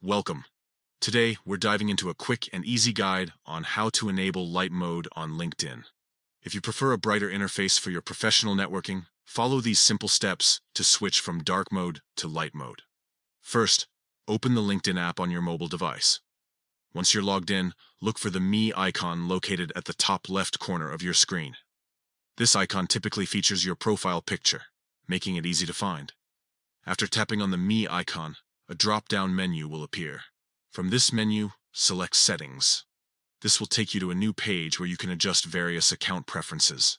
Welcome. Today, we're diving into a quick and easy guide on how to enable light mode on LinkedIn. If you prefer a brighter interface for your professional networking, follow these simple steps to switch from dark mode to light mode. First, open the LinkedIn app on your mobile device. Once you're logged in, look for the Me icon located at the top left corner of your screen. This icon typically features your profile picture, making it easy to find. After tapping on the Me icon, a drop-down menu will appear. From this menu, select Settings. This will take you to a new page where you can adjust various account preferences.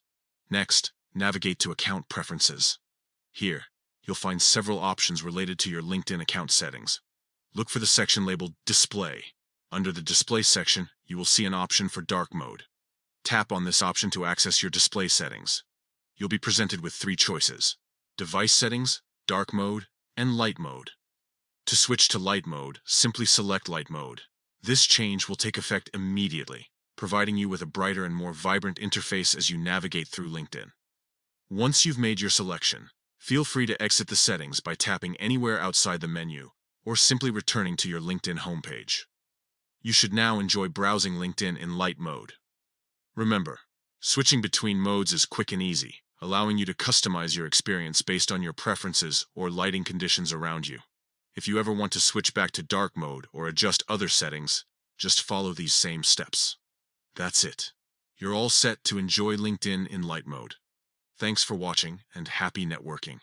Next, navigate to Account Preferences. Here, you'll find several options related to your LinkedIn account settings. Look for the section labeled Display. Under the Display section, you will see an option for dark mode. Tap on this option to access your display settings. You'll be presented with three choices: Device Settings, Dark Mode, and Light Mode. To switch to light mode, simply select light mode. This change will take effect immediately, providing you with a brighter and more vibrant interface as you navigate through LinkedIn. Once you've made your selection, feel free to exit the settings by tapping anywhere outside the menu or simply returning to your LinkedIn homepage. You should now enjoy browsing LinkedIn in light mode. Remember, switching between modes is quick and easy, allowing you to customize your experience based on your preferences or lighting conditions around you. If you ever want to switch back to dark mode or adjust other settings, just follow these same steps. That's it. You're all set to enjoy LinkedIn in light mode. Thanks for watching and happy networking.